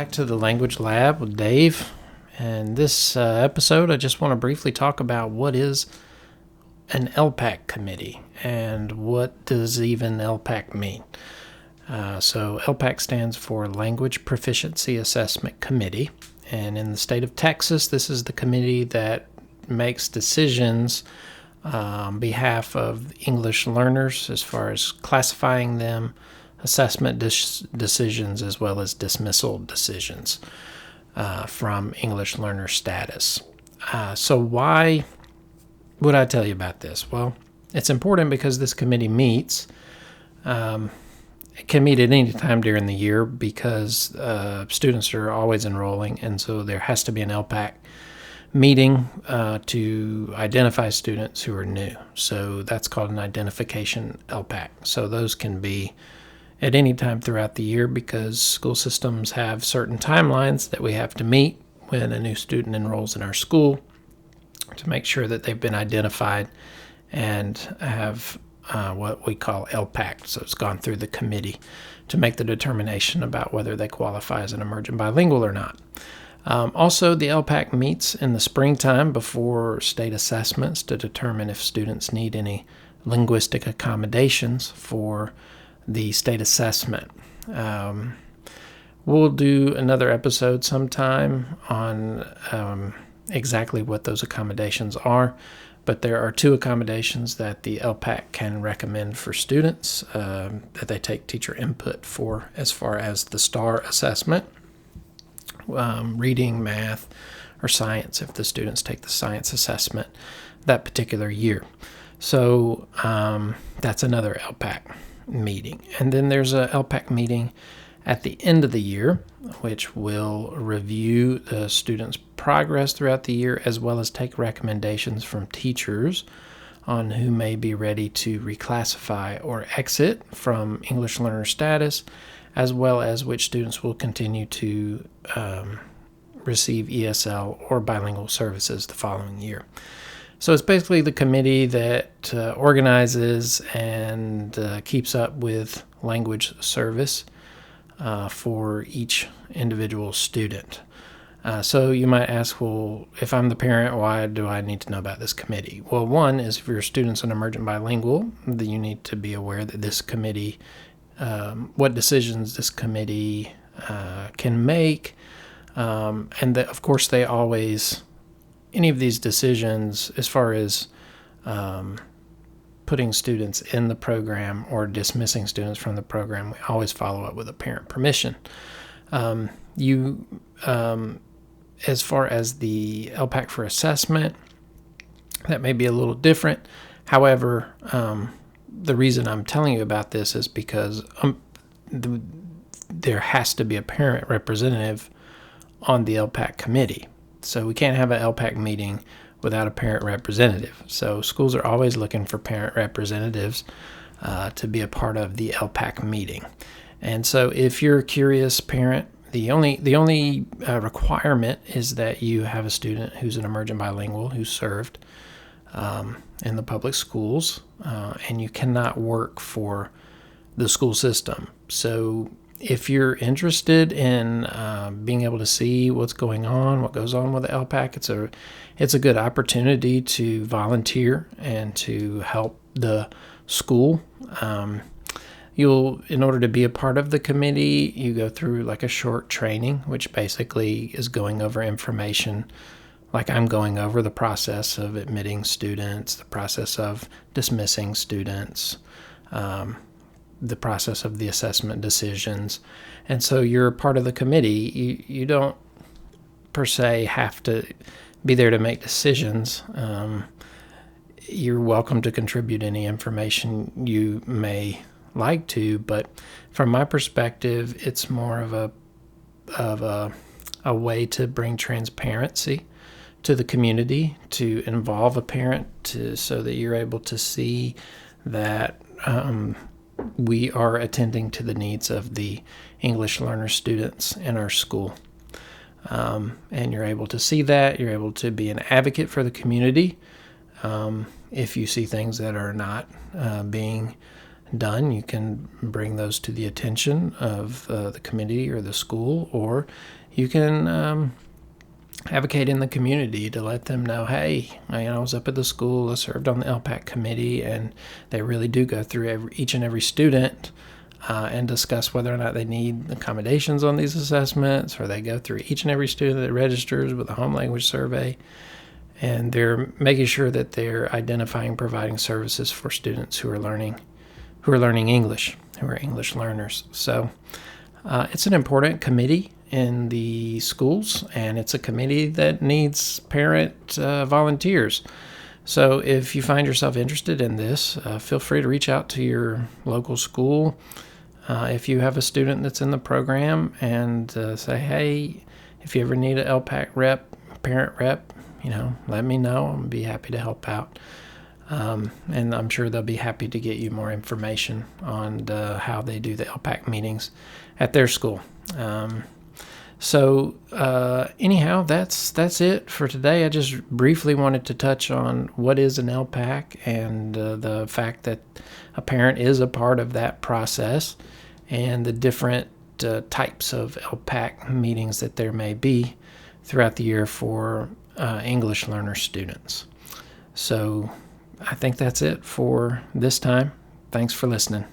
back to the Language Lab with Dave. And this episode, I just want to briefly talk about what is an LPAC committee and what does even LPAC mean. So LPAC stands for Language Proficiency Assessment Committee. And in the state of Texas, this is the committee that makes decisions on behalf of English learners as far as classifying them, assessment decisions, as well as dismissal decisions from English learner status. So why would I tell you about this? Well, it's important because this committee meets. It can meet at any time during the year because students are always enrolling, and so there has to be an LPAC meeting to identify students who are new. So that's called an identification LPAC. So those can be at any time throughout the year because school systems have certain timelines that we have to meet when a new student enrolls in our school to make sure that they've been identified and have what we call LPAC. So it's gone through the committee to make the determination about whether they qualify as an emergent bilingual or not. Also, the LPAC meets in the springtime before state assessments to determine if students need any linguistic accommodations for the state assessment. We'll do another episode sometime on exactly what those accommodations are, but there are two accommodations that the LPAC can recommend for students that they take teacher input for as far as the STAR assessment, reading, math, or science if the students take the science assessment that particular year. So that's another LPAC meeting. And then there's a LPAC meeting at the end of the year, which will review the students' progress throughout the year, as well as take recommendations from teachers on who may be ready to reclassify or exit from English learner status, as well as which students will continue to receive ESL or bilingual services the following year. So it's basically the committee that organizes and keeps up with language service for each individual student. So you might ask, well, if I'm the parent, why do I need to know about this committee? Well, one is if your student's an emergent bilingual, then you need to be aware that this committee, what decisions this committee can make, and that, of course, they always, any of these decisions as far as putting students in the program or dismissing students from the program, we always follow up with a parent permission. As far as the LPAC for assessment, that may be a little different. However, the reason I'm telling you about this is because there has to be a parent representative on the LPAC committee. So we can't have an LPAC meeting without a parent representative. So schools are always looking for parent representatives to be a part of the LPAC meeting. And so if you're a curious parent, the only requirement is that you have a student who's an emergent bilingual who's served in the public schools, and you cannot work for the school system. So if you're interested in being able to see what's going on, what goes on with the LPAC, it's a good opportunity to volunteer and to help the school. In order to be a part of the committee, you go through like a short training, which basically is going over information like I'm going over the process of admitting students, the process of dismissing students, the process of the assessment decisions. And so you're part of the committee. You don't per se have to be there to make decisions. You're welcome to contribute any information you may like to, but from my perspective, it's more of a way to bring transparency to the community, to involve a parent, so that you're able to see that we are attending to the needs of the English learner students in our school. And you're able to see that. You're able to be an advocate for the community if you see things that are not being done, you can bring those to the attention of the committee or the school, or you can advocate in the community to let them know, hey, I was up at the school, I served on the LPAC committee, and they really do go through each and every student and discuss whether or not they need accommodations on these assessments, or they go through each and every student that registers with a home language survey, and they're making sure that they're identifying and providing services for students who are learning English, who are English learners. So it's an important committee in the schools, and it's a committee that needs parent volunteers. So if you find yourself interested in this, feel free to reach out to your local school. If you have a student that's in the program, and say, hey, if you ever need an LPAC rep, parent rep, let me know. I'll be happy to help out. And I'm sure they'll be happy to get you more information on how they do the LPAC meetings at their school. Anyhow, that's it for today. I just briefly wanted to touch on what is an LPAC and the fact that a parent is a part of that process, and the different types of LPAC meetings that there may be throughout the year for English learner students. So I think that's it for this time. Thanks for listening.